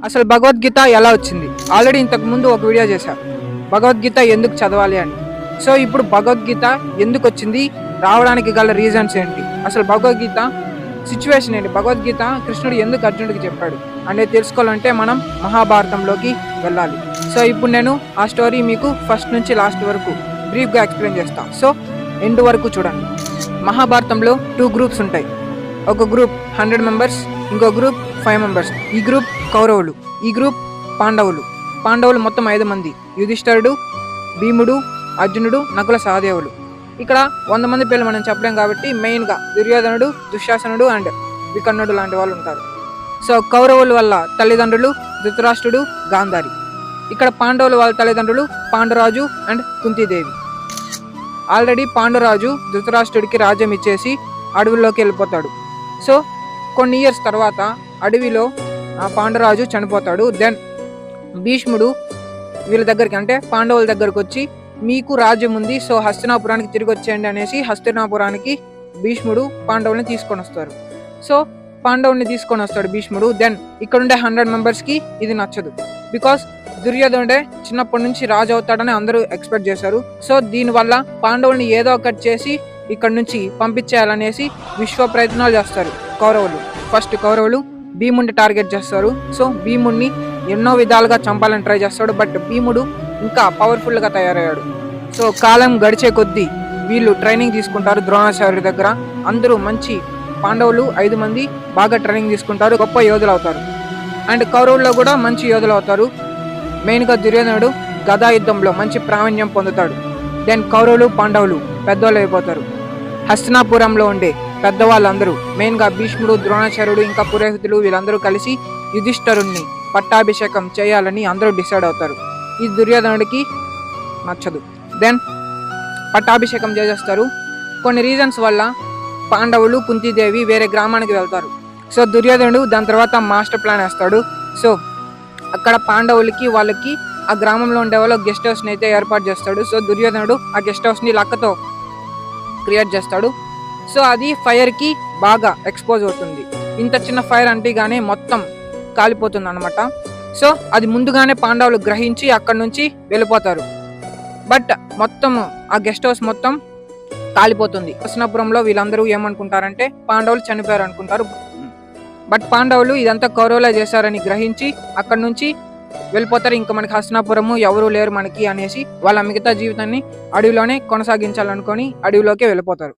అసలు భగవద్గీత ఎలా వచ్చింది? ఆల్రెడీ ఇంతకు ముందు ఒక వీడియో చేశా, భగవద్గీత ఎందుకు చదవాలి అని. సో ఇప్పుడు భగవద్గీత ఎందుకు వచ్చింది, రావడానికి గల రీజన్స్ ఏంటి, అసలు భగవద్గీత సిచ్యువేషన్ ఏంటి, భగవద్గీత కృష్ణుడు ఎందుకు అర్జునుడికి చెప్పాడు అనేది తెలుసుకోవాలంటే మనం మహాభారతంలోకి వెళ్ళాలి. సో ఇప్పుడు నేను ఆ స్టోరీ మీకు ఫస్ట్ నుంచి లాస్ట్ వరకు బ్రీఫ్గా ఎక్స్ప్లెయిన్ చేస్తాను. సో ఎండ్ వరకు చూడండి. మహాభారతంలో 2 గ్రూప్స్ ఉంటాయి. ఒక గ్రూప్ 100 మెంబర్స్, ఇంకో గ్రూప్ 5 మెంబర్స్. ఈ గ్రూప్ కౌరవులు, ఈ గ్రూప్ పాండవులు. పాండవులు మొత్తం 5 మంది: యుధిష్ఠరుడు, భీముడు, అర్జునుడు, నకుల, సహదేవులు. ఇక్కడ 100 మంది పేర్లు మనం చెప్పలేం కాబట్టి మెయిన్గా దుర్యోధనుడు, దుశ్శాసనుడు అండ్ వికర్ణుడు లాంటి వాళ్ళు ఉంటారు. సో కౌరవుల వల్ల తల్లిదండ్రులు ధృతరాష్ట్రుడు, గాంధారి. ఇక్కడ పాండవుల వాళ్ళ తల్లిదండ్రులు పాండురాజు అండ్ కుంతీదేవి. ఆల్రెడీ పాండురాజు ధృతరాష్ట్రుడికి రాజ్యం ఇచ్చేసి అడవుల్లోకి వెళ్ళిపోతాడు. సో కొన్ని ఇయర్స్ తర్వాత అడవిలో ఆ పాండురాజు చనిపోతాడు. దెన్ భీష్ముడు వీళ్ళ దగ్గరికి, అంటే పాండవుల దగ్గరకు వచ్చి, మీకు రాజ్యం ఉంది, సో హస్తినాపురానికి తిరిగి వచ్చేయండి అనేసి హస్తినాపురానికి భీష్ముడు పాండవుల్ని తీసుకొని వస్తారు. సో పాండవుల్ని తీసుకొని వస్తాడు భీష్ముడు. దెన్ ఇక్కడుండే 100 మెంబర్స్కి ఇది నచ్చదు. బికాస్ దుర్యోధనుడే చిన్నప్పటి నుంచి రాజు అవుతాడని అందరూ ఎక్స్పెక్ట్ చేశారు. సో దీనివల్ల పాండవుల్ని ఏదో ఒకటి చేసి ఇక్కడ నుంచి పంపించేయాలనేసి విశ్వ ప్రయత్నాలు చేస్తారు కౌరవులు. ఫస్ట్ కౌరవులు భీముడిని టార్గెట్ చేస్తారు. సో భీముడిని ఎన్నో విధాలుగా చంపాలని ట్రై చేస్తాడు. బట్ భీముడు ఇంకా పవర్ఫుల్గా తయారయ్యాడు. సో కాలం గడిచే కొద్దీ వీళ్ళు ట్రైనింగ్ తీసుకుంటారు ద్రోణాచార్యుడి దగ్గర. అందరూ మంచి పాండవులు 5 మంది బాగా ట్రైనింగ్ తీసుకుంటారు, గొప్ప యోధులు అవుతారు. అండ్ కౌరవుల్లో కూడా మంచి యోధులు అవుతారు. మెయిన్గా దుర్యోధనుడు గదా యుద్ధంలో మంచి ప్రావీణ్యం పొందుతాడు. దెన్ కౌరవులు పాండవులు పెద్దవాళ్ళు అయిపోతారు. హస్తినాపురంలో ఉండే పెద్దవాళ్ళందరూ, మెయిన్గా భీష్ముడు, ద్రోణాచార్యుడు, ఇంకా పురోహితులు, వీళ్ళందరూ కలిసి యుధిష్ఠరుణ్ణి పట్టాభిషేకం చేయాలని అందరూ డిసైడ్ అవుతారు. ఇది దుర్యోధనుడికి నచ్చదు. దెన్ పట్టాభిషేకం చేసేస్తారు. కొన్ని రీజన్స్ వల్ల పాండవులు, కుంతీదేవి వేరే గ్రామానికి వెళ్తారు. సో దుర్యోధనుడు దాని తర్వాత మాస్టర్ ప్లాన్ వేస్తాడు. సో అక్కడ పాండవులకి వాళ్ళకి ఆ గ్రామంలో ఉండే వాళ్ళు గెస్ట్ హౌస్ని అయితే ఏర్పాటు చేస్తాడు. సో దుర్యోధనుడు ఆ గెస్ట్ హౌస్ని లక్కతో క్రియేట్ చేస్తాడు. సో అది ఫైర్కి బాగా ఎక్స్పోజ్ అవుతుంది. ఇంత చిన్న ఫైర్ అంటేగానే మొత్తం కాలిపోతుంది అనమాట. సో అది ముందుగానే పాండవులు గ్రహించి అక్కడ నుంచి వెళ్ళిపోతారు. బట్ మొత్తం ఆ గెస్ట్ హౌస్ మొత్తం కాలిపోతుంది. హస్తినాపురంలో వీళ్ళందరూ ఏమనుకుంటారంటే పాండవులు చనిపోయారు అనుకుంటారు. బట్ పాండవులు ఇదంతా కౌరవులే చేశారని గ్రహించి అక్కడ నుంచి వెళ్ళిపోతారు. ఇంకా మనకి హస్తినాపురము ఎవరూ లేరు మనకి అనేసి వాళ్ళ మిగతా జీవితాన్ని అడవిలోనే కొనసాగించాలనుకొని అడవిలోకి వెళ్ళిపోతారు.